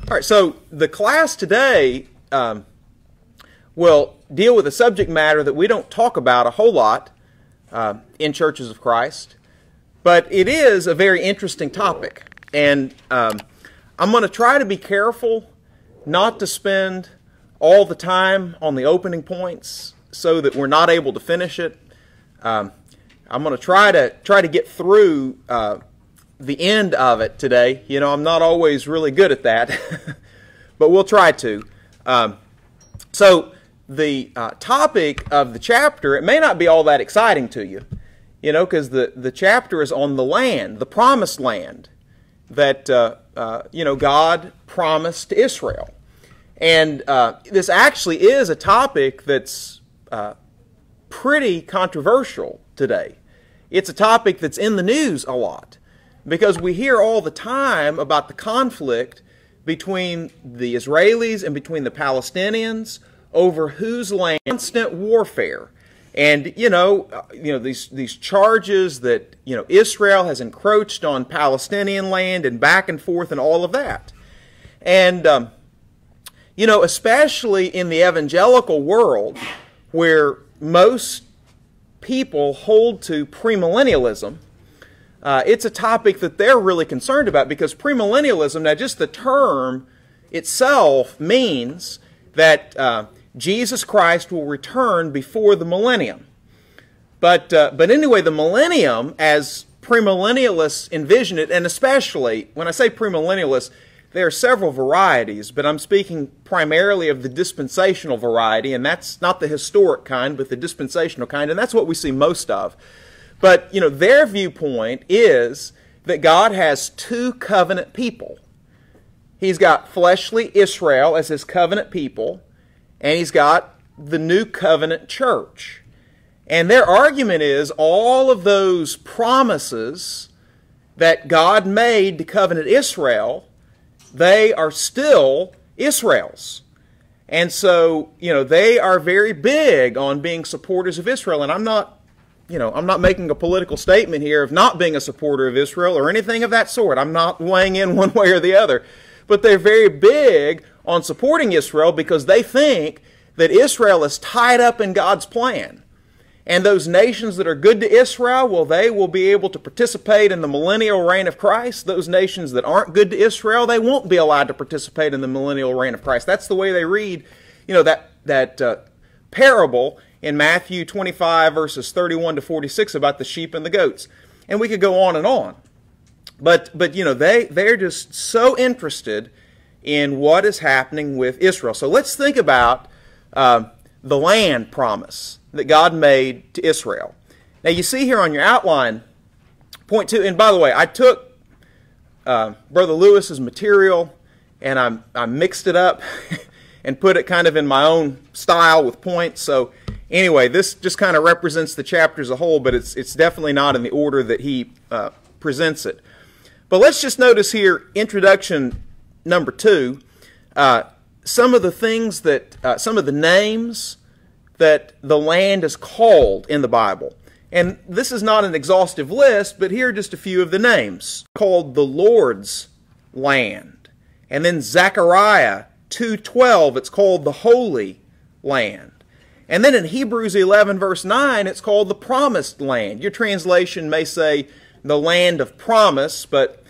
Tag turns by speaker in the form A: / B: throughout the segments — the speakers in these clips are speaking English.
A: All right, so the class today will deal with a subject matter that we don't talk about a whole lot in Churches of Christ, but it is a very interesting topic. And I'm going to try to be careful not to spend all the time on the opening points so that we're not able to finish it. I'm going to try to get through the end of it today. You know, I'm not always really good at that, but we'll try to. So the topic of the chapter, it may not be all that exciting to you, you know, because the chapter is on the land, the promised land that, you know, God promised to Israel. And this actually is a topic that's pretty controversial today. It's a topic that's in the news a lot because we hear all the time about the conflict between the Israelis and between the Palestinians over whose land. Constant warfare. And you know these charges that Israel has encroached on Palestinian land and back and forth and all of that. And especially in the evangelical world where most people hold to premillennialism, it's a topic that they're really concerned about because premillennialism, now just the term itself means that Jesus Christ will return before the millennium. But anyway, the millennium, as premillennialists envision it, and especially when I say premillennialists, there are several varieties, but I'm speaking primarily of the dispensational variety, and that's not the historic kind, but the dispensational kind, and that's what we see most of. But, their viewpoint is that God has two covenant people. He's got fleshly Israel as his covenant people, and he's got the new covenant church. And their argument is all of those promises that God made to covenant Israel, they are still Israel's. And so, they are very big on being supporters of Israel. And I'm not making a political statement here of not being a supporter of Israel or anything of that sort. I'm not weighing in one way or the other. But they're very big on supporting Israel because they think that Israel is tied up in God's plan. And those nations that are good to Israel, well, they will be able to participate in the millennial reign of Christ. Those nations that aren't good to Israel, they won't be allowed to participate in the millennial reign of Christ. That's the way they read, that parable in Matthew 25, verses 31 to 46 about the sheep and the goats. And we could go on and on. But they're just so interested in what is happening with Israel. So let's think about the land promise that God made to Israel. Now you see here on your outline, point 2, and by the way, I took Brother Lewis's material and I mixed it up and put it kind of in my own style with points. So anyway, this just kind of represents the chapter as a whole, but it's definitely not in the order that he presents it. But let's just notice here, introduction number 2, some of the things that, some of the names that the land is called in the Bible. And this is not an exhaustive list, but here are just a few of the names. Called the Lord's land. And then Zechariah 2:12, it's called the Holy Land. And then in Hebrews 11 verse 9, it's called the Promised Land. Your translation may say the land of promise, but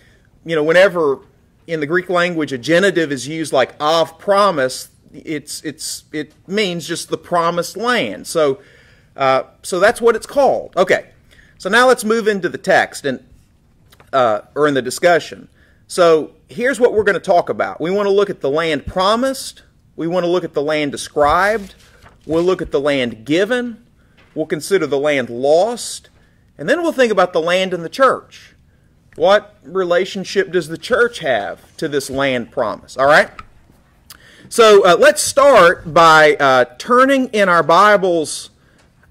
A: whenever in the Greek language a genitive is used like of promise, it means just the promised land. So that's what it's called. Okay, so now let's move into the text or in the discussion. So here's what we're going to talk about. We want to look at the land promised. We want to look at the land described. We'll look at the land given. We'll consider the land lost. And then we'll think about the land and the church. What relationship does the church have to this land promise? All right? So let's start by turning in our Bibles,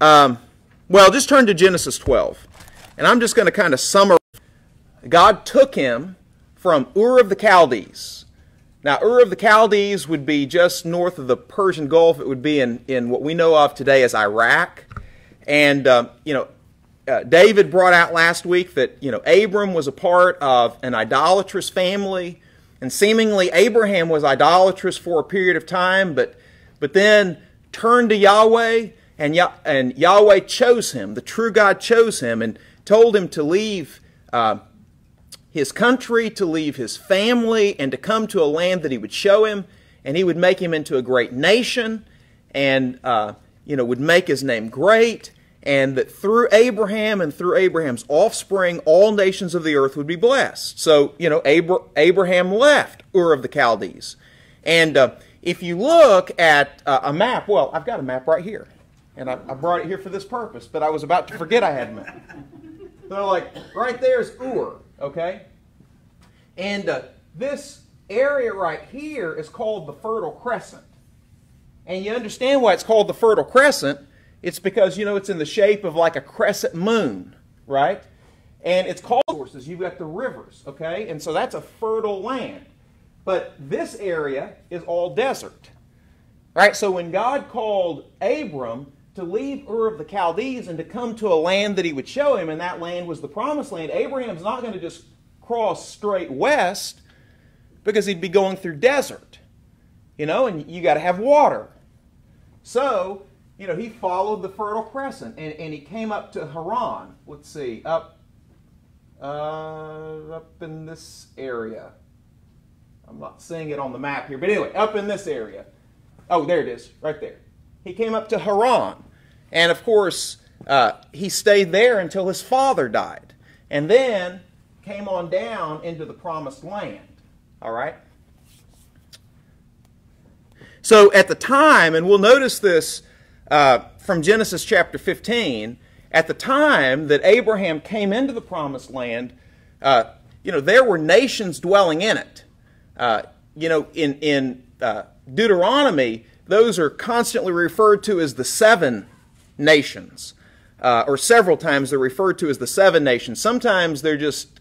A: just turn to Genesis 12. And I'm just going to kind of summarize. God took him from Ur of the Chaldees. Now, Ur of the Chaldees would be just north of the Persian Gulf. It would be in what we know of today as Iraq. And, David brought out last week that, Abram was a part of an idolatrous family And seemingly Abraham was idolatrous for a period of time, but then turned to Yahweh, and Yahweh chose him. The true God chose him and told him to leave his country, to leave his family, and to come to a land that he would show him, and he would make him into a great nation, and would make his name great, and that through Abraham and through Abraham's offspring, all nations of the earth would be blessed. So, Abraham left Ur of the Chaldees. And if you look at a map, well, I've got a map right here. And I brought it here for this purpose, but I was about to forget I had a map. So, like, right there's Ur, okay? And this area right here is called the Fertile Crescent. And you understand why it's called the Fertile Crescent. It's because, it's in the shape of like a crescent moon, right? And it's called sources. You've got the rivers, okay? And so that's a fertile land. But this area is all desert, right? So when God called Abram to leave Ur of the Chaldees and to come to a land that he would show him, and that land was the Promised Land, Abraham's not going to just cross straight west because he'd be going through desert, and you got to have water. So, he followed the Fertile Crescent, and he came up to Haran. Let's see, up in this area. I'm not seeing it on the map here, but anyway, up in this area. Oh, there it is, right there. He came up to Haran, and of course, he stayed there until his father died, and then came on down into the Promised Land, all right? So at the time, and we'll notice this from Genesis chapter 15, at the time that Abraham came into the Promised Land, there were nations dwelling in it. In Deuteronomy, those are constantly referred to as the 7 nations, or several times they're referred to as the 7 nations. Sometimes they're just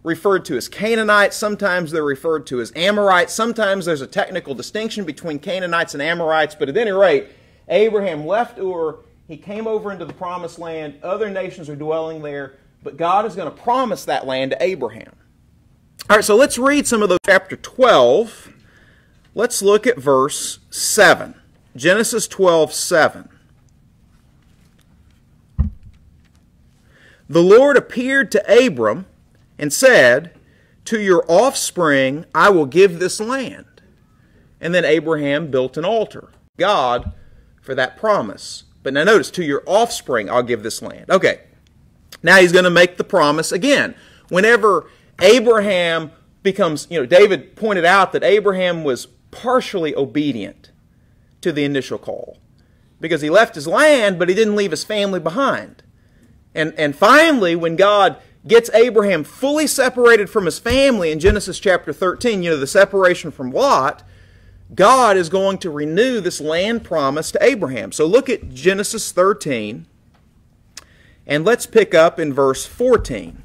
A: referred to as Canaanites, sometimes they're referred to as Amorites, sometimes there's a technical distinction between Canaanites and Amorites, but at any rate, Abraham left Ur, he came over into the Promised Land, other nations are dwelling there, but God is going to promise that land to Abraham. All right, so let's read some of those. Chapter 12, let's look at verse 7. Genesis 12:7. The Lord appeared to Abram and said, "To your offspring I will give this land." And then Abraham built an altar, God, for that promise. But now notice, to your offspring I'll give this land. Okay, now he's going to make the promise again. Whenever Abraham becomes, David pointed out that Abraham was partially obedient to the initial call because he left his land, but he didn't leave his family behind. And finally, when God gets Abraham fully separated from his family in Genesis chapter 13, the separation from Lot, God is going to renew this land promise to Abraham. So look at Genesis 13, and let's pick up in verse 14.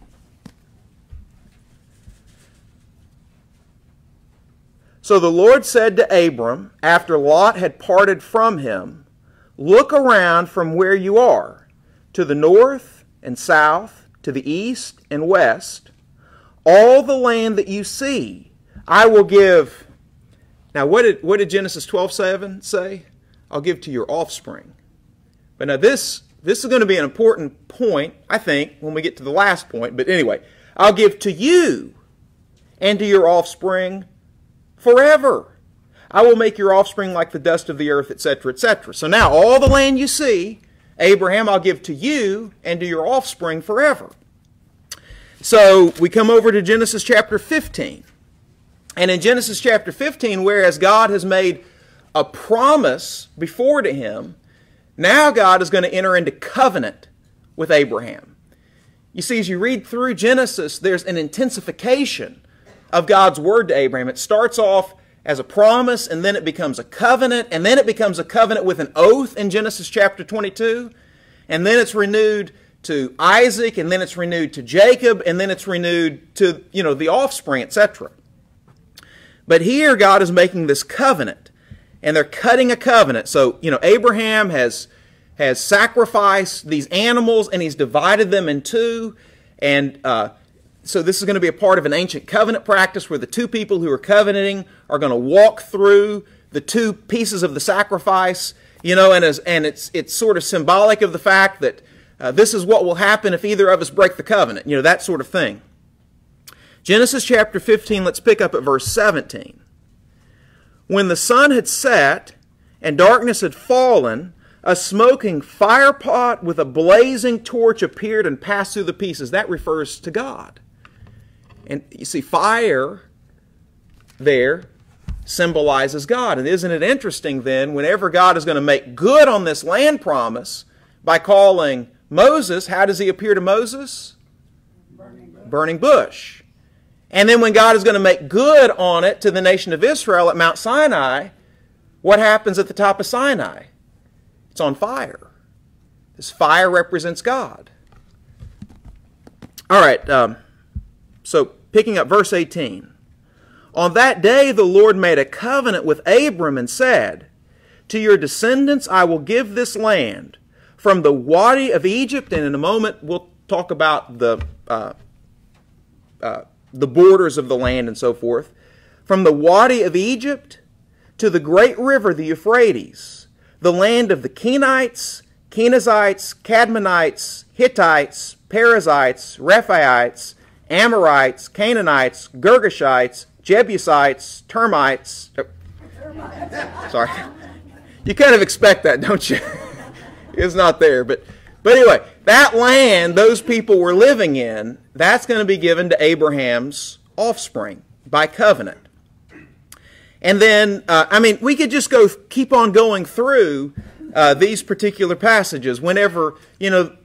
A: So the Lord said to Abram, after Lot had parted from him, "Look around from where you are, to the north and south, to the east and west. All the land that you see, I will give." Now, what did Genesis 12:7 say? I'll give to your offspring. But now this is going to be an important point, I think, when we get to the last point. But anyway, I'll give to you and to your offspring forever. I will make your offspring like the dust of the earth, etc., etc. So now all the land you see, Abraham, I'll give to you and to your offspring forever. So we come over to Genesis chapter 15. And in Genesis chapter 15, whereas God has made a promise before to him, now God is going to enter into covenant with Abraham. You see, as you read through Genesis, there's an intensification of God's word to Abraham. It starts off as a promise, and then it becomes a covenant, and then it becomes a covenant with an oath in Genesis chapter 22, and then it's renewed to Isaac, and then it's renewed to Jacob, and then it's renewed to, the offspring, etc. But here God is making this covenant, and they're cutting a covenant. So, Abraham has sacrificed these animals, and he's divided them in two, and So this is going to be a part of an ancient covenant practice where the two people who are covenanting are going to walk through the two pieces of the sacrifice, and it's sort of symbolic of the fact that this is what will happen if either of us break the covenant, that sort of thing. Genesis chapter 15, let's pick up at verse 17. When the sun had set and darkness had fallen, a smoking firepot with a blazing torch appeared and passed through the pieces. That refers to God. And you see, fire there symbolizes God. And isn't it interesting then, whenever God is going to make good on this land promise by calling Moses, how does he appear to Moses? Burning bush. And then when God is going to make good on it to the nation of Israel at Mount Sinai, what happens at the top of Sinai? It's on fire. This fire represents God. All right, so picking up verse 18. On that day the Lord made a covenant with Abram and said, to your descendants I will give this land, from the Wadi of Egypt, and in a moment we'll talk about the borders of the land and so forth, from the Wadi of Egypt to the great river, the Euphrates, the land of the Kenites, Kenizzites, Cadmonites, Hittites, Perizzites, Rephaites, Amorites, Canaanites, Girgashites, Jebusites, termites. Sorry. You kind of expect that, don't you? It's not there. But anyway, that land those people were living in, that's going to be given to Abraham's offspring by covenant. And then, we could just keep on going through these particular passages. Whenever,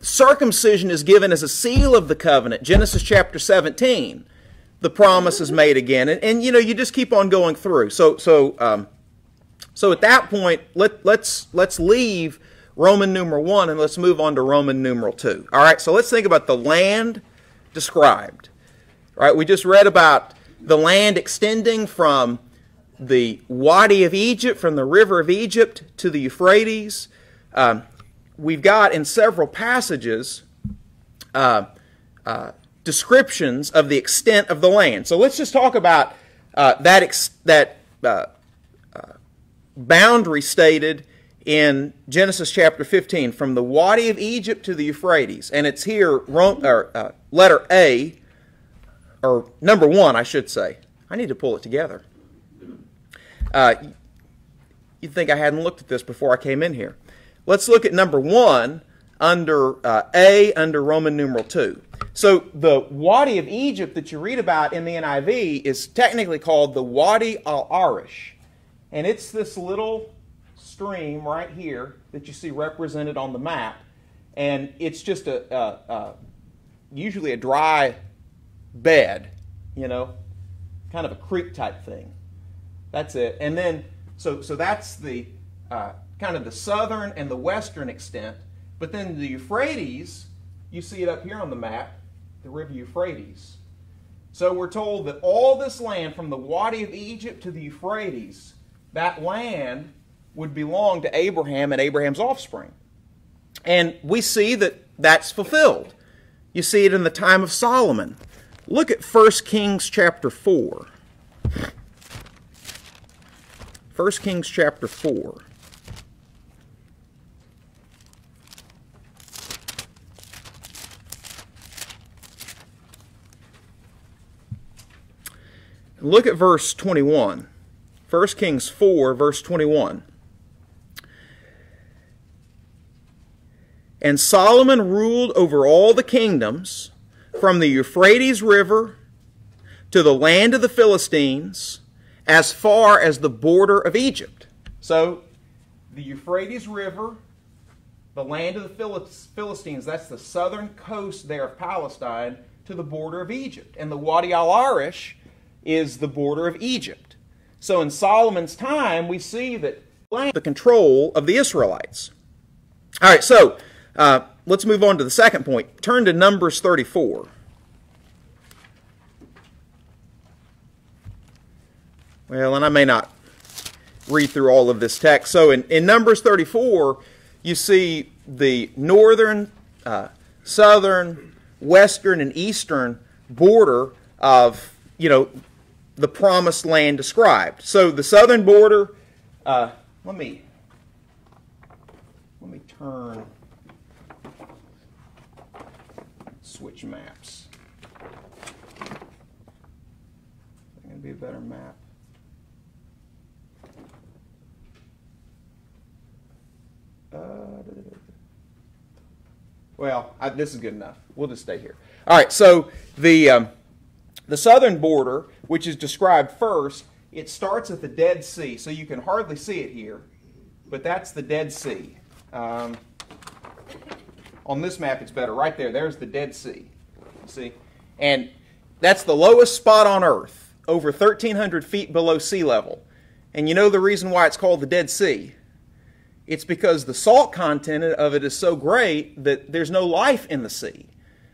A: circumcision is given as a seal of the covenant, Genesis chapter 17, the promise is made again. And you just keep on going through. So at that point, let's leave Roman numeral 1 and let's move on to Roman numeral 2. All right, so let's think about the land described. All right, we just read about the land extending from the Wadi of Egypt, from the river of Egypt to the Euphrates. We've got in several passages descriptions of the extent of the land. So let's just talk about that boundary stated in Genesis chapter 15, from the Wadi of Egypt to the Euphrates. And it's here, letter A, or number 1, I should say. I need to pull it together. You'd think I hadn't looked at this before I came in here. Let's look at number 1 under A, under Roman numeral 2. So the Wadi of Egypt that you read about in the NIV is technically called the Wadi al-Arish. And it's this little stream right here that you see represented on the map. And it's just usually a dry bed, kind of a creek type thing. That's it. And then, so that's the kind of the southern and the western extent. But then the Euphrates, you see it up here on the map, the river Euphrates. So we're told that all this land from the Wadi of Egypt to the Euphrates, that land would belong to Abraham and Abraham's offspring. And we see that that's fulfilled. You see it in the time of Solomon. Look at 1 Kings chapter 4. 1 Kings chapter 4. Look at verse 21. 1 Kings 4, verse 21. And Solomon ruled over all the kingdoms, from the Euphrates River to the land of the Philistines, as far as the border of Egypt. So, the Euphrates River, the land of the Philistines, that's the southern coast there of Palestine, to the border of Egypt. And the Wadi al-Arish is the border of Egypt. So in Solomon's time, we see that the control of the Israelites. All right, so let's move on to the second point. Turn to Numbers 34. Well, and I may not read through all of this text. So in Numbers 34, you see the northern, southern, western, and eastern border of, the promised land described. So the southern border, let me switch maps. Is that going to be a better map? Well, this is good enough. We'll just stay here. All right, so the southern border, which is described first, it starts at the Dead Sea. So you can hardly see it here, but that's the Dead Sea. On this map, it's better. Right there, there's the Dead Sea. You see? And that's the lowest spot on Earth, over 1,300 feet below sea level. And you know the reason why it's called the Dead Sea? It's because the salt content of it is so great that there's no life in the sea.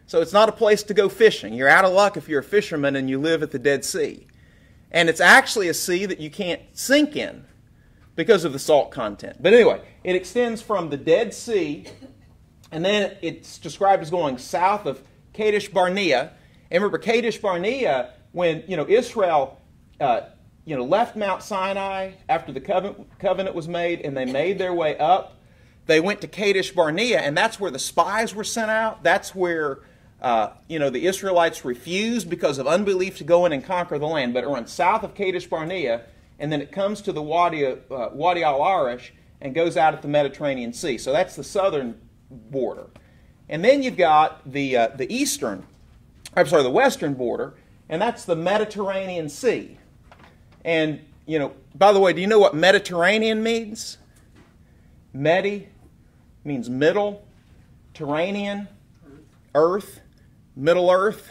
A: So it's not a place to go fishing. You're out of luck if you're a fisherman and you live at the Dead Sea. And it's actually a sea that you can't sink in because of the salt content. But anyway, it extends from the Dead Sea, and then it's described as going south of Kadesh Barnea. And remember, Kadesh Barnea, when Israel left Mount Sinai after the covenant was made, and they made their way up, they went to Kadesh Barnea, and that's where the spies were sent out. That's where the Israelites refused because of unbelief to go in and conquer the land. But it runs south of Kadesh Barnea, and then it comes to the Wadi al-Arish and goes out at the Mediterranean Sea. So that's the southern border. And then you've got the western border, and that's the Mediterranean Sea. And, by the way, do you know what Mediterranean means? Medi means middle, Terranean, earth, Middle Earth.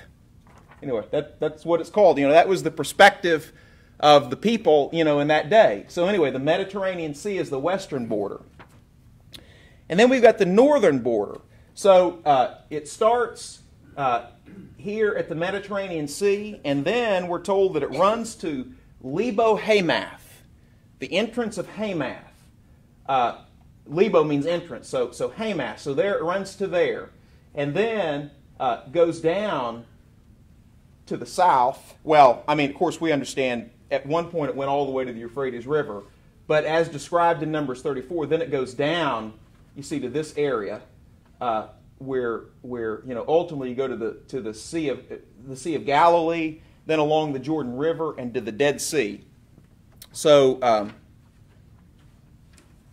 A: Anyway, that's what it's called. That was the perspective of the people, in that day. So anyway, the Mediterranean Sea is the western border. And then we've got the northern border. So it starts here at the Mediterranean Sea, and then we're told that it runs to Lebo Hamath, the entrance of Hamath. Lebo means entrance, so Hamath. So there it runs to there, and then goes down to the south. Well, of course, we understand at one point it went all the way to the Euphrates River, but as described in Numbers 34, then it goes down, you see, to this area where ultimately you go to the Sea of Galilee, then along the Jordan River and to the Dead Sea. So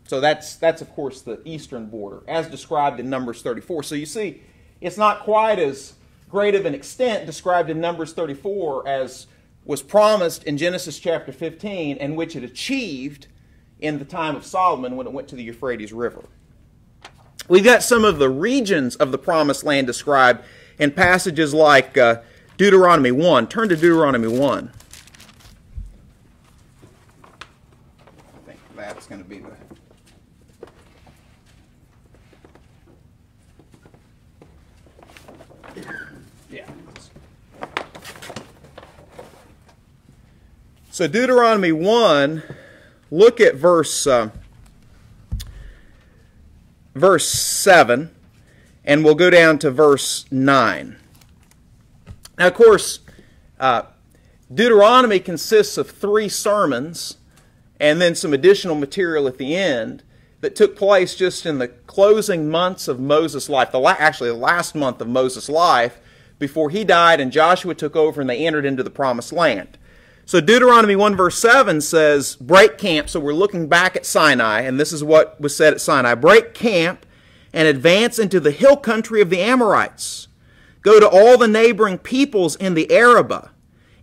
A: that's of course the eastern border, as described in Numbers 34. So you see, it's not quite as great of an extent described in Numbers 34 as was promised in Genesis chapter 15, and which it achieved in the time of Solomon when it went to the Euphrates River. We've got some of the regions of the Promised Land described in passages like Deuteronomy 1. Turn to Deuteronomy 1. I think that's going to be the... Yeah. So Deuteronomy 1, look at verse 7, and we'll go down to verse 9. Now, of course, Deuteronomy consists of 3 sermons and then some additional material at the end that took place just in the closing months of Moses' life, actually the last month of Moses' life, before he died and Joshua took over and they entered into the Promised Land. So Deuteronomy 1 verse 7 says, break camp. So we're looking back at Sinai, and this is what was said at Sinai. Break camp and advance into the hill country of the Amorites. Go to all the neighboring peoples in the Arabah,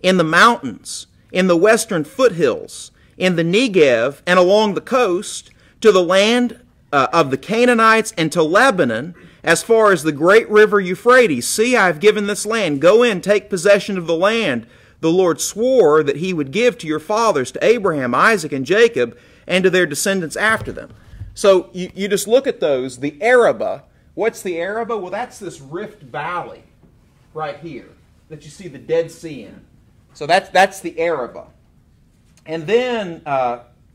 A: in the mountains, in the western foothills, in the Negev, and along the coast, to the land of the Canaanites and to Lebanon, as far as the great river Euphrates. See, I have given this land. Go in, take possession of the land the Lord swore that he would give to your fathers, to Abraham, Isaac, and Jacob, and to their descendants after them. So you just look at those. The Arabah. What's the Arabah? Well, that's this rift valley right here that you see the Dead Sea in. So that's the Arabah. And then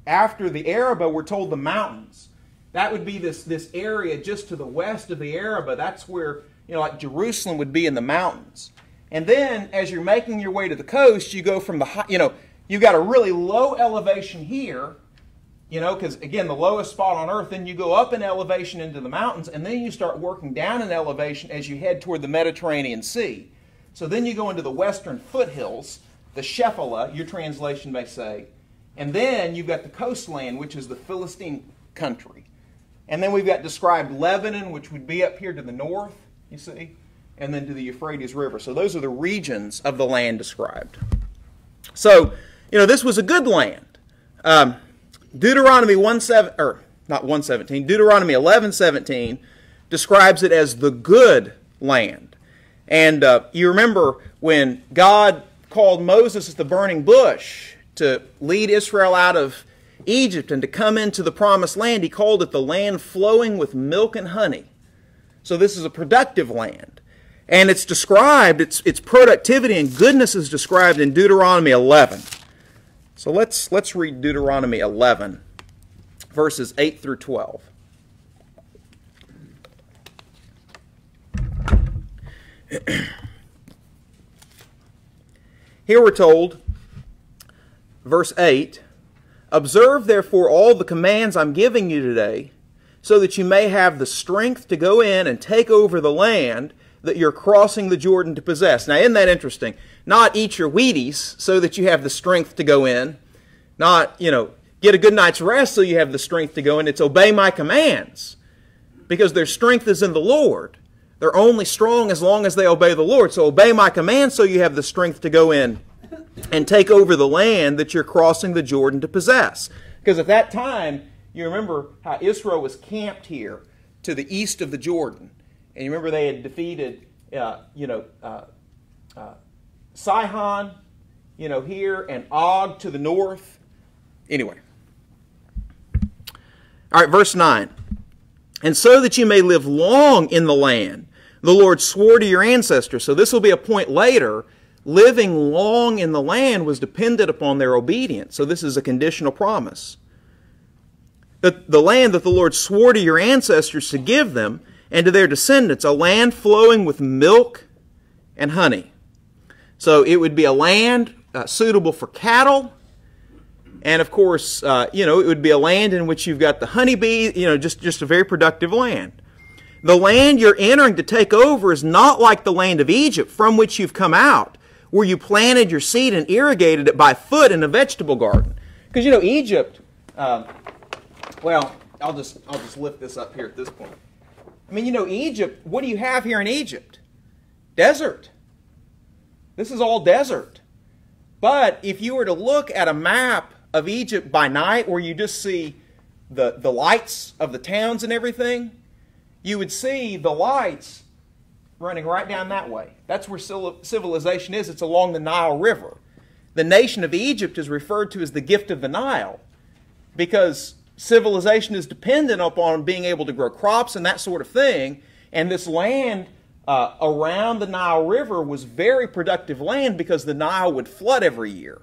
A: after the Arabah, we're told the mountains. That would be this area just to the west of the Arabah. That's where, like Jerusalem would be in the mountains. And then, as you're making your way to the coast, you go from the high, you've got a really low elevation here, because, again, the lowest spot on earth, then you go up in elevation into the mountains, and then you start working down in elevation as you head toward the Mediterranean Sea. So then you go into the western foothills, the Shephelah, your translation may say, and then you've got the coastland, which is the Philistine country. And then we've got described Lebanon, which would be up here to the north, you see, and then to the Euphrates River. So those are the regions of the land described. So, this was a good land. Deuteronomy Deuteronomy 11:17 describes it as the good land. And you remember when God called Moses at the burning bush to lead Israel out of Egypt and to come into the promised land, he called it the land flowing with milk and honey. So this is a productive land. And it's described, its productivity and goodness is described in Deuteronomy 11. So let's read Deuteronomy 11, verses 8 through 12. Here we're told, verse 8, "Observe therefore all the commands I'm giving you today, so that you may have the strength to go in and take over the land that you're crossing the Jordan to possess." Now, isn't that interesting? Not eat your Wheaties so that you have the strength to go in. Not, get a good night's rest so you have the strength to go in. It's obey my commands, because their strength is in the Lord. They're only strong as long as they obey the Lord. So obey my commands so you have the strength to go in and take over the land that you're crossing the Jordan to possess. Because at that time, you remember how Israel was camped here to the east of the Jordan. And you remember they had defeated, Sihon, here, and Og to the north. Anyway. All right, verse 9. "And so that you may live long in the land, the Lord swore to your ancestors." So this will be a point later. Living long in the land was dependent upon their obedience. So this is a conditional promise. The land that the Lord swore to your ancestors to give them and to their descendants, a land flowing with milk and honey. So it would be a land suitable for cattle. And of course, it would be a land in which you've got the honeybee, just a very productive land. The land you're entering to take over is not like the land of Egypt from which you've come out, where you planted your seed and irrigated it by foot in a vegetable garden. Because, Egypt, I'll just lift this up here at this point. I mean, Egypt, what do you have here in Egypt? Desert. This is all desert. But if you were to look at a map of Egypt by night, where you just see the lights of the towns and everything, you would see the lights running right down that way. That's where civilization is. It's along the Nile River. The nation of Egypt is referred to as the gift of the Nile, because civilization is dependent upon being able to grow crops and that sort of thing. And this land around the Nile River was very productive land, because the Nile would flood every year.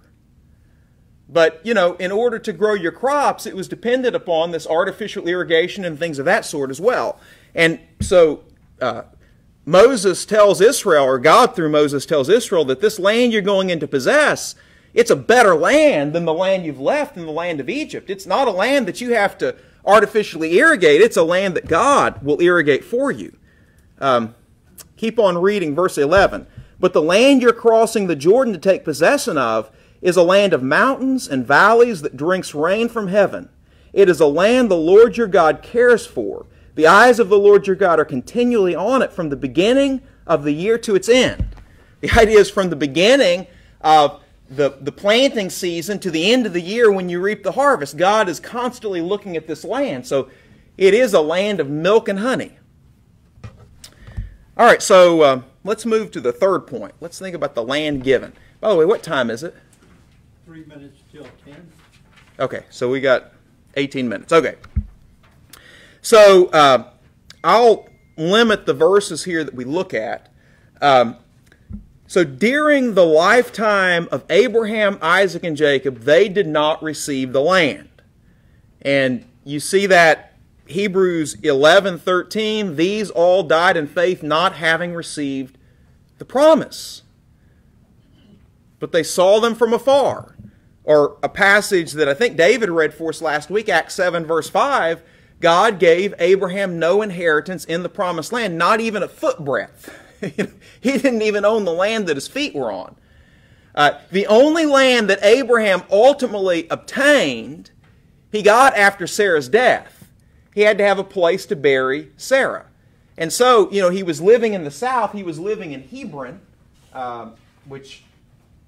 A: But, in order to grow your crops, it was dependent upon this artificial irrigation and things of that sort as well. And so Moses tells Israel, or God through Moses tells Israel, that this land you're going in to possess, it's a better land than the land you've left in the land of Egypt. It's not a land that you have to artificially irrigate. It's a land that God will irrigate for you. Keep on reading verse 11. "But the land you're crossing the Jordan to take possession of is a land of mountains and valleys that drinks rain from heaven. It is a land the Lord your God cares for. The eyes of the Lord your God are continually on it from the beginning of the year to its end." The idea is from the beginning of the planting season to the end of the year when you reap the harvest. God is constantly looking at this land. So it is a land of milk and honey. All right, so let's move to the third point. Let's think about the land given. By the way, what time is it?
B: 3 minutes till 10.
A: Okay, so we got 18 minutes. Okay. So I'll limit the verses here that we look at. So during the lifetime of Abraham, Isaac, and Jacob, they did not receive the land. And you see that Hebrews 11:13, "These all died in faith, not having received the promise." but they saw them from afar. Or a passage that I think David read for us last week, Acts 7, verse 5, God gave Abraham no inheritance in the promised land, not even a footbreadth. He didn't even own the land that his feet were on. The only land that Abraham ultimately obtained, he got after Sarah's death. He had to have a place to bury Sarah. And so, he was living in the south. He was living in Hebron, which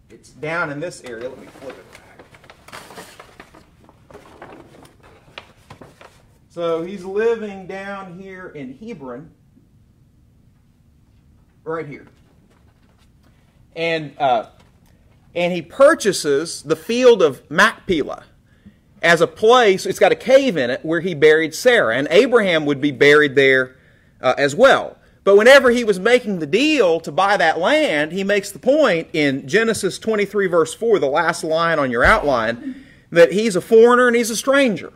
A: it's down in this area. Let me flip it back. So he's living down here in Hebron, right here. And he purchases the field of Machpelah as a place. It's got a cave in it where he buried Sarah. And Abraham would be buried there as well. But whenever he was making the deal to buy that land, he makes the point in Genesis 23, verse 4, the last line on your outline, that he's a foreigner and he's a stranger.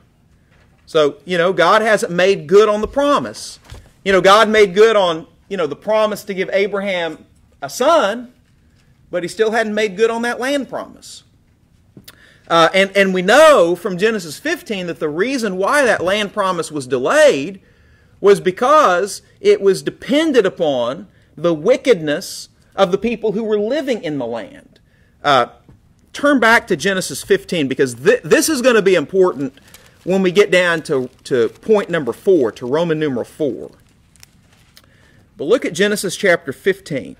A: So, God hasn't made good on the promise. God made good on, the promise to give Abraham a son, but he still hadn't made good on that land promise. And we know from Genesis 15 that the reason why that land promise was delayed was because it was dependent upon the wickedness of the people who were living in the land. Turn back to Genesis 15, because this is going to be important when we get down to point number 4, to Roman numeral 4. But look at Genesis chapter 15.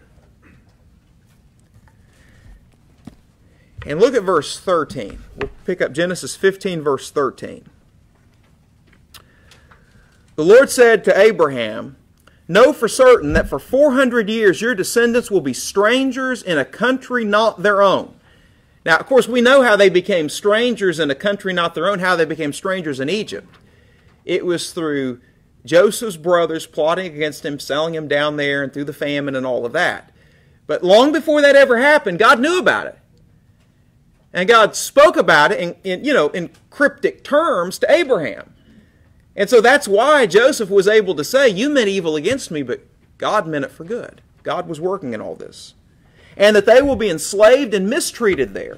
A: And look at verse 13. We'll pick up Genesis 15, verse 13. The Lord said to Abraham, "Know for certain that for 400 years your descendants will be strangers in a country not their own." Now, of course, we know how they became strangers in a country not their own, how they became strangers in Egypt. It was through Joseph's brothers plotting against him, selling him down there, and through the famine and all of that. But long before that ever happened, God knew about it. And God spoke about it in cryptic terms to Abraham. And so that's why Joseph was able to say, "You meant evil against me, but God meant it for good." God was working in all this. And that they will be enslaved and mistreated there.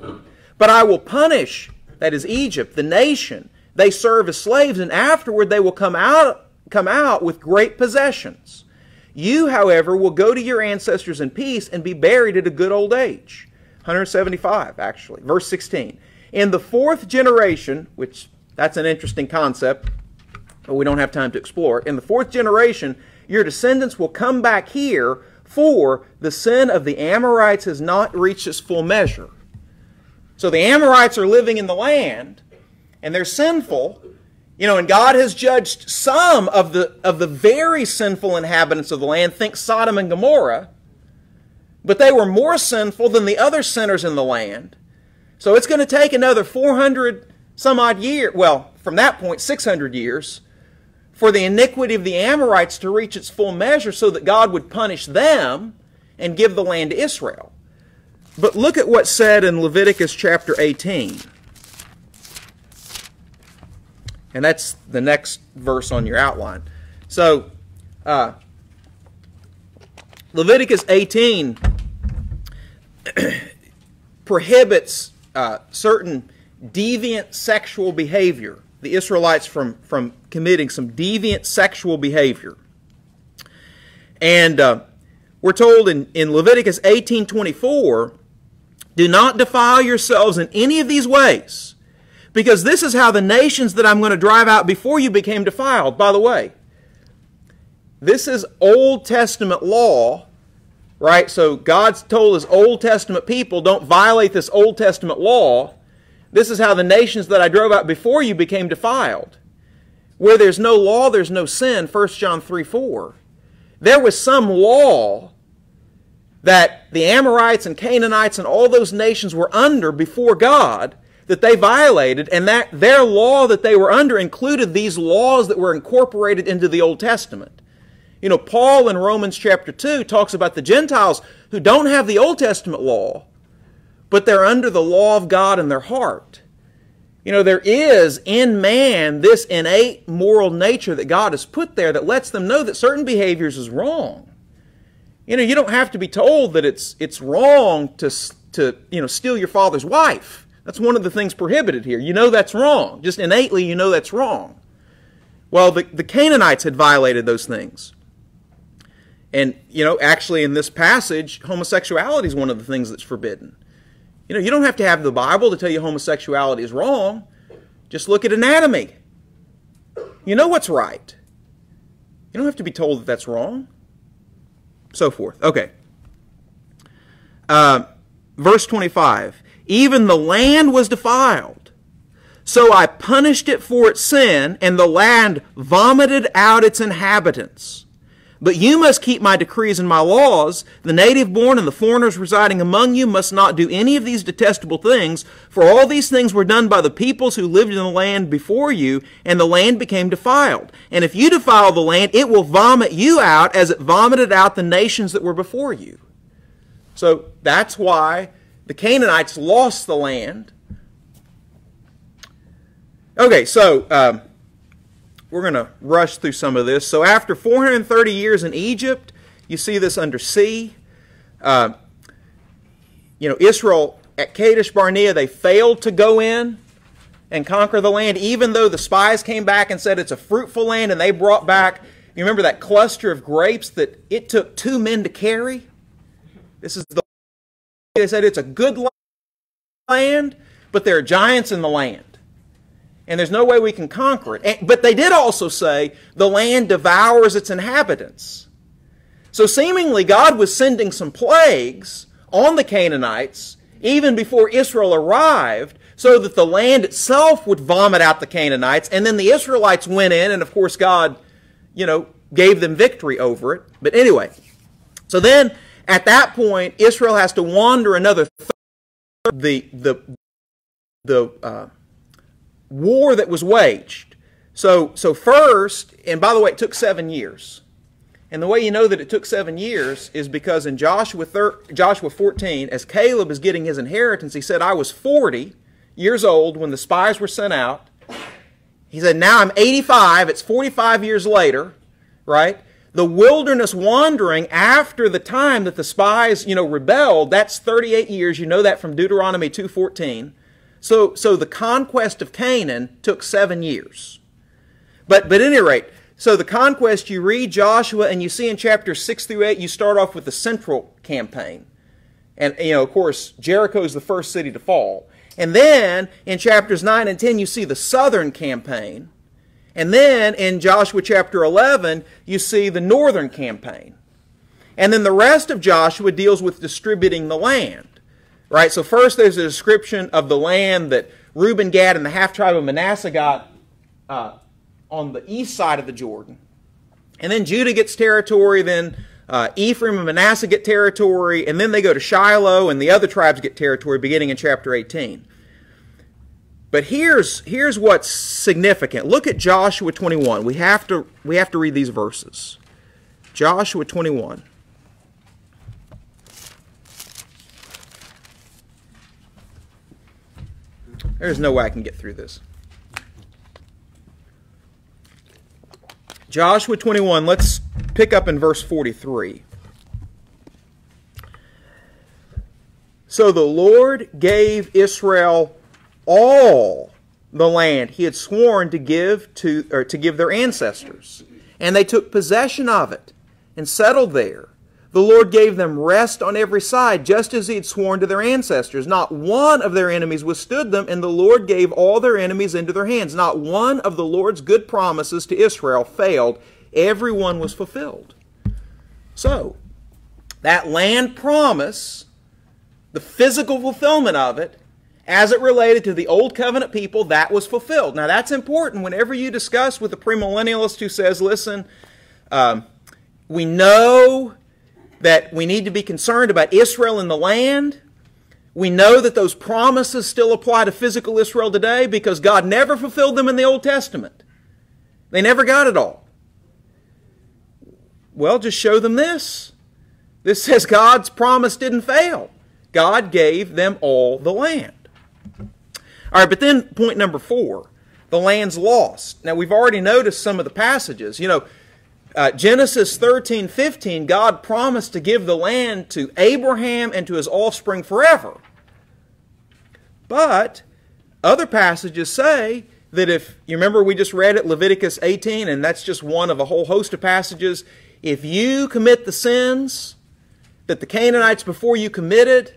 A: But I will punish, that is Egypt, the nation they serve as slaves, and afterward they will come out with great possessions. You, however, will go to your ancestors in peace and be buried at a good old age. 175, actually. Verse 16. In the 4th generation, which that's an interesting concept, but we don't have time to explore it. In the 4th generation, your descendants will come back here, for the sin of the Amorites has not reached its full measure. So the Amorites are living in the land, and they're sinful, and God has judged some of the very sinful inhabitants of the land. Think Sodom and Gomorrah. But they were more sinful than the other sinners in the land. So it's going to take another 400 some odd years, well, from that point, 600 years, for the iniquity of the Amorites to reach its full measure so that God would punish them and give the land to Israel. But look at what's said in Leviticus chapter 18. And that's the next verse on your outline. So, Leviticus 18 prohibits certain deviant sexual behavior. The Israelites from committing some deviant sexual behavior. And we're told in Leviticus 18:24, "Do not defile yourselves in any of these ways, because this is how the nations that I'm going to drive out before you became defiled." By the way, this is Old Testament law, right? So God's told his Old Testament people, don't violate this Old Testament law. This is how the nations that I drove out before you became defiled. Where there's no law, there's no sin, 1 John 3:4. There was some law that the Amorites and Canaanites and all those nations were under before God that they violated, and that their law that they were under included these laws that were incorporated into the Old Testament. Paul in Romans chapter 2 talks about the Gentiles who don't have the Old Testament law, but they're under the law of God in their heart. There is in man this innate moral nature that God has put there that lets them know that certain behaviors is wrong. You don't have to be told that it's wrong to steal your father's wife. That's one of the things prohibited here. You know that's wrong. Just innately, you know that's wrong. Well, the Canaanites had violated those things. And, actually in this passage, homosexuality is one of the things that's forbidden. You don't have to have the Bible to tell you homosexuality is wrong. Just look at anatomy. You know what's right. You don't have to be told that that's wrong. So forth. Okay. Verse 25. Even the land was defiled. So I punished it for its sin, and the land vomited out its inhabitants. But you must keep my decrees and my laws. The native born and the foreigners residing among you must not do any of these detestable things, for all these things were done by the peoples who lived in the land before you, and the land became defiled. And if you defile the land, it will vomit you out as it vomited out the nations that were before you. So that's why the Canaanites lost the land. Okay, so we're going to rush through some of this. So after 430 years in Egypt, you see this under C. Israel at Kadesh Barnea, they failed to go in and conquer the land, even though the spies came back and said it's a fruitful land, and they brought back, you remember that cluster of grapes that it took 2 men to carry? They said it's a good land, but there are giants in the land. And there's no way we can conquer it. But they did also say the land devours its inhabitants. So seemingly God was sending some plagues on the Canaanites even before Israel arrived, so that the land itself would vomit out the Canaanites, and then the Israelites went in, and of course God, gave them victory over it. But anyway, so then at that point Israel has to wander another the war that was waged. So first, and by the way, it took 7 years. And the way you know that it took 7 years is because in Joshua 14, as Caleb is getting his inheritance, he said, I was 40 years old when the spies were sent out. He said, now I'm 85, it's 45 years later, right? The wilderness wandering after the time that the spies, rebelled, that's 38 years. You know that from Deuteronomy 2:14. So the conquest of Canaan took 7 years. But at any rate, so the conquest, you read Joshua and you see in chapters 6 through 8, you start off with the central campaign. And, of course, Jericho is the first city to fall. And then in chapters 9 and 10, you see the southern campaign. And then in Joshua chapter 11, you see the northern campaign. And then the rest of Joshua deals with distributing the land. Right, so first there's a description of the land that Reuben, Gad, and the half-tribe of Manasseh got on the east side of the Jordan. And then Judah gets territory, then Ephraim and Manasseh get territory, and then they go to Shiloh, and the other tribes get territory beginning in chapter 18. But here's what's significant. Look at Joshua 21. We have to read these verses. Joshua 21. There's no way I can get through this. Joshua 21, let's pick up in verse 43. So the Lord gave Israel all the land he had sworn to give their ancestors, and they took possession of it and settled there. The Lord gave them rest on every side, just as he had sworn to their ancestors. Not one of their enemies withstood them, and the Lord gave all their enemies into their hands. Not one of the Lord's good promises to Israel failed. Every one was fulfilled. So, that land promise, the physical fulfillment of it, as it related to the Old Covenant people, that was fulfilled. Now, that's important whenever you discuss with a premillennialist who says, listen, we know that we need to be concerned about Israel and the land. We know that those promises still apply to physical Israel today because God never fulfilled them in the Old Testament. They never got it all. Well, just show them this. This says God's promise didn't fail. God gave them all the land. All right, but then point number 4, the land's lost. Now, we've already noticed some of the passages. Genesis 13:15, God promised to give the land to Abraham and to his offspring forever. But other passages say that if, you remember we just read it, Leviticus 18, and that's just one of a whole host of passages. If you commit the sins that the Canaanites before you committed,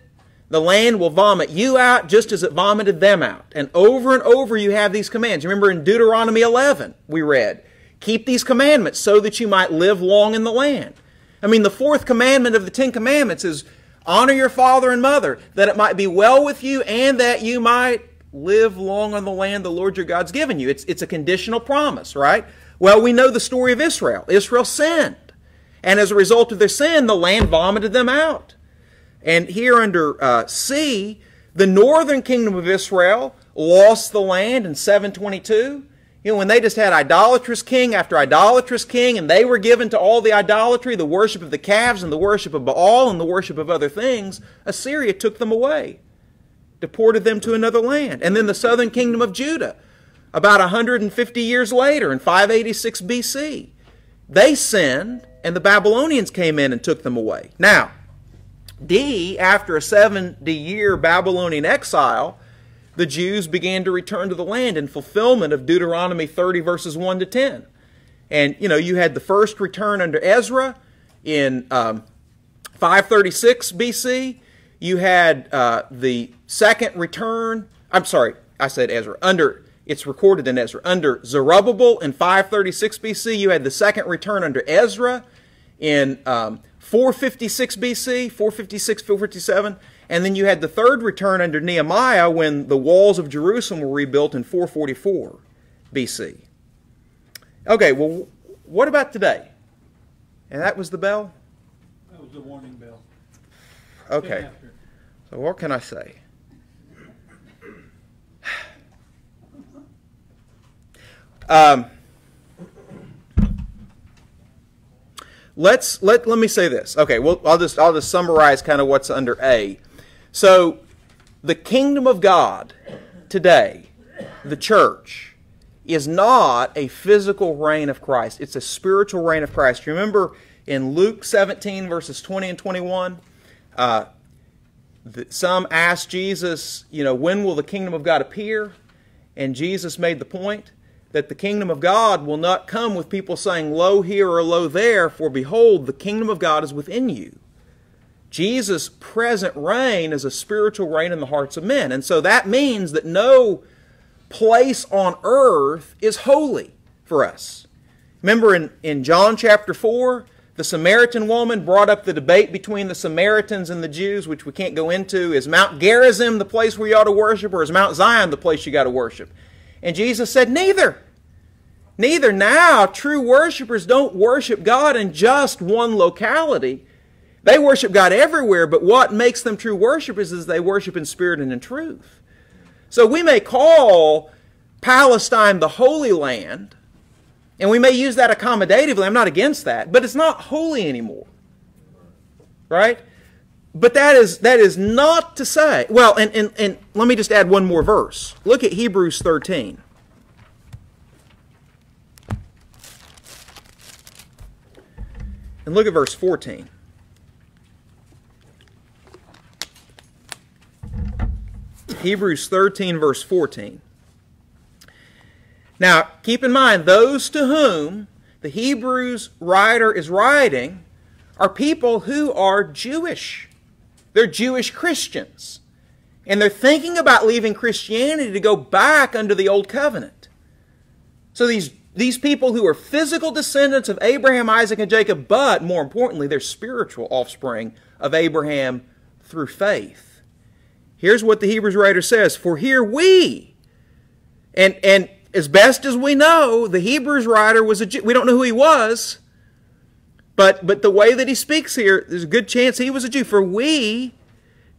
A: the land will vomit you out just as it vomited them out. And over you have these commands. Remember in Deuteronomy 11 we read, keep these commandments so that you might live long in the land. I mean, the fourth commandment of the 10 Commandments is honor your father and mother, that it might be well with you and that you might live long on the land the Lord your God's given you. It's a conditional promise, right? Well, we know the story of Israel. Israel sinned. And as a result of their sin, the land vomited them out. And here under C, the northern kingdom of Israel lost the land in 722. You know, when they just had idolatrous king after idolatrous king, and they were given to all the idolatry, the worship of the calves and the worship of Baal and the worship of other things, Assyria took them away, deported them to another land. And then the southern kingdom of Judah, about 150 years later, in 586 BC, they sinned, and the Babylonians came in and took them away. Now, D, after a 70-year Babylonian exile, the Jews began to return to the land in fulfillment of Deuteronomy 30 verses 1 to 10. And, you know, you had the first return under Ezra in 536 BC. You had the second return, I'm sorry, I said Ezra, it's recorded in Ezra. Under Zerubbabel in 536 BC, you had the second return under Ezra in 456 BC, 456, 457. And then you had the third return under Nehemiah when the walls of Jerusalem were rebuilt in 444 BC. Okay, well, what about today? And that was the bell?
B: That was the warning bell.
A: Okay. So what can I say? Let me say this. Okay, well, I'll just summarize kind of what's under A. So, the kingdom of God today, the church, is not a physical reign of Christ. It's a spiritual reign of Christ. Remember in Luke 17 verses 20 and 21, some asked Jesus, you know, when will the kingdom of God appear? And Jesus made the point that the kingdom of God will not come with people saying, lo here or lo there, for behold, the kingdom of God is within you. Jesus' present reign is a spiritual reign in the hearts of men. And so that means that no place on earth is holy for us. Remember in John chapter 4, the Samaritan woman brought up the debate between the Samaritans and the Jews, which we can't go into. Is Mount Gerizim the place where you ought to worship, or is Mount Zion the place you got to worship? And Jesus said, neither. Neither. Now, true worshipers don't worship God in just one locality. They worship God everywhere, but what makes them true worshipers is they worship in spirit and in truth. So we may call Palestine the Holy Land, and we may use that accommodatively. I'm not against that, but it's not holy anymore. Right? But that is not to say, well, and let me just add one more verse. Look at Hebrews 13. And look at verse 14. Hebrews 13 verse 14. Now, keep in mind, those to whom the Hebrews writer is writing are people who are Jewish. They're Jewish Christians. And they're thinking about leaving Christianity to go back under the Old Covenant. So these people who are physical descendants of Abraham, Isaac, and Jacob, but more importantly, they're spiritual offspring of Abraham through faith. Here's what the Hebrews writer says, for here we, and as best as we know, the Hebrews writer was a Jew. We don't know who he was, but the way that he speaks here, there's a good chance he was a Jew. For we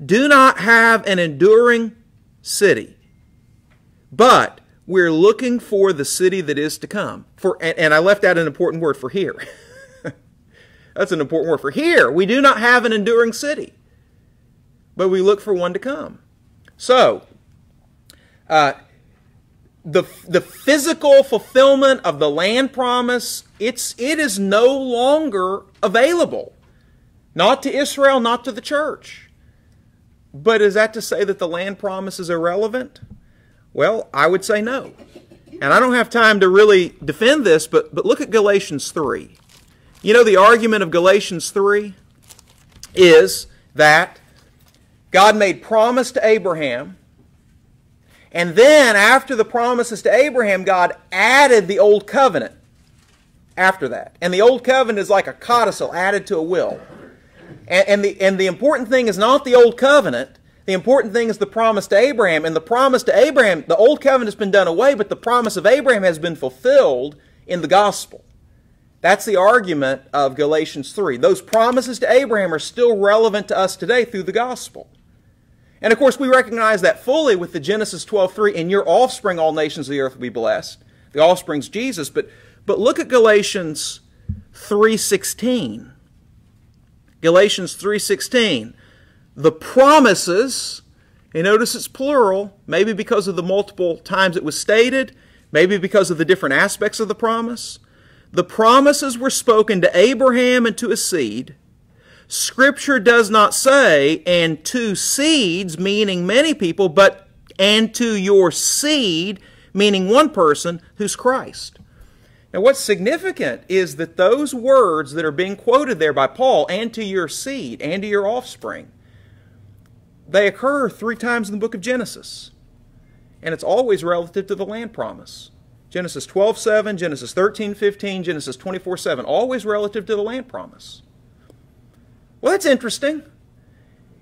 A: do not have an enduring city, but we're looking for the city that is to come. And I left out an important word for here. That's an important word for here. We do not have an enduring city, but we look for one to come. So, the physical fulfillment of the land promise, it is no longer available. Not to Israel, not to the church. But is that to say that the land promise is irrelevant? Well, I would say no. And I don't have time to really defend this, but look at Galatians 3. You know, the argument of Galatians 3 is that God made promise to Abraham, and then after the promises to Abraham, God added the old covenant after that. And the old covenant is like a codicil added to a will. And the important thing is not the old covenant. The important thing is the promise to Abraham. And the promise to Abraham, the old covenant has been done away, but the promise of Abraham has been fulfilled in the gospel. That's the argument of Galatians 3. Those promises to Abraham are still relevant to us today through the gospel. And of course, we recognize that fully with the Genesis 12:3, in your offspring all nations of the earth will be blessed. The offspring's Jesus. But look at Galatians 3:16. Galatians 3:16. The promises, and notice it's plural, maybe because of the multiple times it was stated, maybe because of the different aspects of the promise. The promises were spoken to Abraham and to his seed. Scripture does not say, and to seeds, meaning many people, but and to your seed, meaning one person, who's Christ. Now what's significant is that those words that are being quoted there by Paul, and to your seed, and to your offspring, they occur 3 times in the book of Genesis. And it's always relative to the land promise. Genesis 12:7, Genesis 13:15, Genesis 24:7, always relative to the land promise. Well, that's interesting.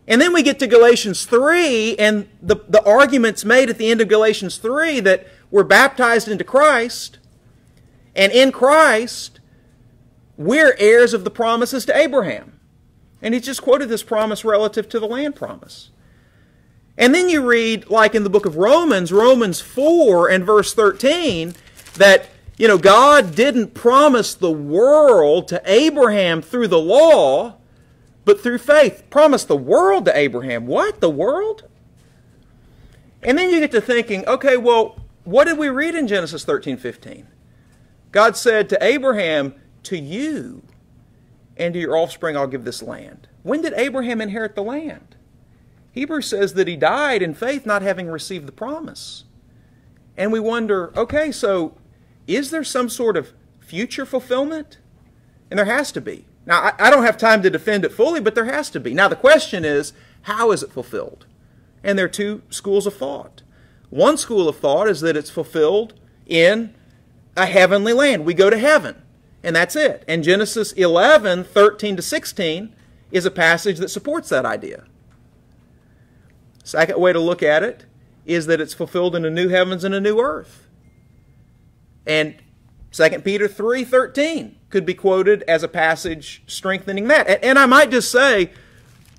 A: And then we get to Galatians 3, and the argument's made at the end of Galatians 3 that we're baptized into Christ, and in Christ, we're heirs of the promises to Abraham. And he just quoted this promise relative to the land promise. And then you read, like in the book of Romans, Romans 4 and verse 13, that, you know, God didn't promise the world to Abraham through the law, but through faith. Promised the world to Abraham. What? The world? And then you get to thinking, okay, well, what did we read in Genesis 13:15? God said to Abraham, to you and to your offspring I'll give this land. When did Abraham inherit the land? Hebrews says that he died in faith, not having received the promise. And we wonder, okay, so is there some sort of future fulfillment? And there has to be. Now, I don't have time to defend it fully, but there has to be. Now, the question is, how is it fulfilled? And there are 2 schools of thought. One school of thought is that it's fulfilled in a heavenly land. We go to heaven, and that's it. And Genesis 11:13-16 is a passage that supports that idea. Second way to look at it is that it's fulfilled in a new heavens and a new earth. And 2 Peter 3:13 could be quoted as a passage strengthening that. And I might just say,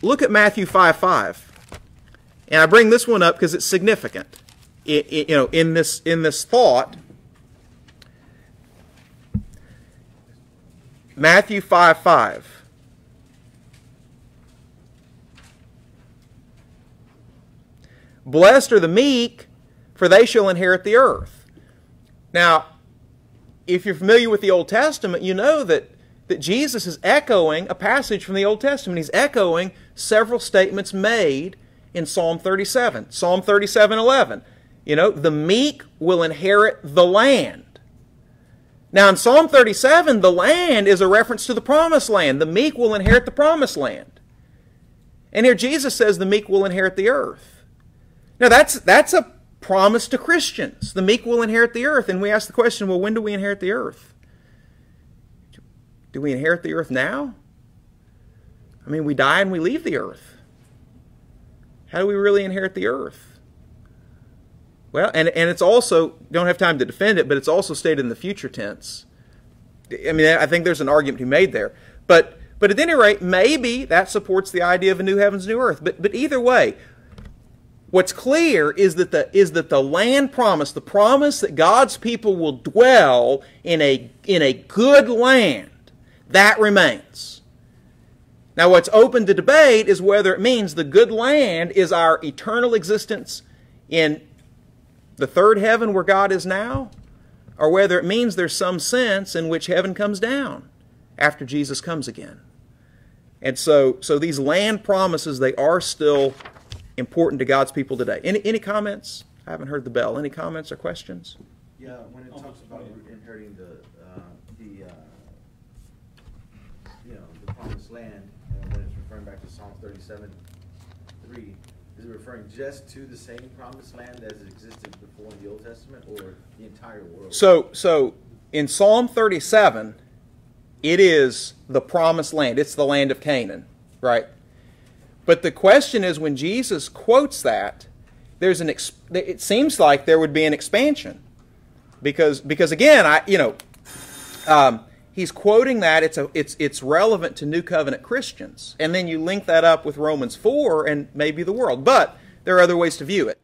A: look at Matthew 5:5. And I bring this one up because it's significant. In this thought. Matthew 5:5. Blessed are the meek, for they shall inherit the earth. Now, if you're familiar with the Old Testament, you know that Jesus is echoing a passage from the Old Testament. He's echoing several statements made in Psalm 37. Psalm 37:11. You know, the meek will inherit the land. Now in Psalm 37, the land is a reference to the promised land. The meek will inherit the promised land. And here Jesus says the meek will inherit the earth. Now that's a promise to Christians. The meek will inherit the earth. And we ask the question, well, when do we inherit the earth? Do we inherit the earth now? I mean, we die and we leave the earth. How do we really inherit the earth? Well, and it's also, don't have time to defend it, but it's also stated in the future tense. I mean, I think there's an argument to be made there. But at any rate, maybe that supports the idea of a new heavens, new earth. But either way, what's clear is that the land promise, the promise that God's people will dwell in a good land, that remains. Now what's open to debate is whether it means the good land is our eternal existence in the third heaven where God is now, or whether it means there's some sense in which heaven comes down after Jesus comes again. And so these land promises, they are still important to God's people today. Any comments? I haven't heard the bell. Any comments or questions?
C: Yeah, when it talks about inheriting the promised land, when it's referring back to Psalm 37:3, is it referring just to the same promised land as it existed before in the Old Testament, or the entire world?
A: So in Psalm 37, it is the promised land. It's the land of Canaan, right? But the question is, when Jesus quotes that, it seems like there would be an expansion, because again, he's quoting that it's relevant to New Covenant Christians, and then you link that up with Romans 4 and maybe the world. But there are other ways to view it.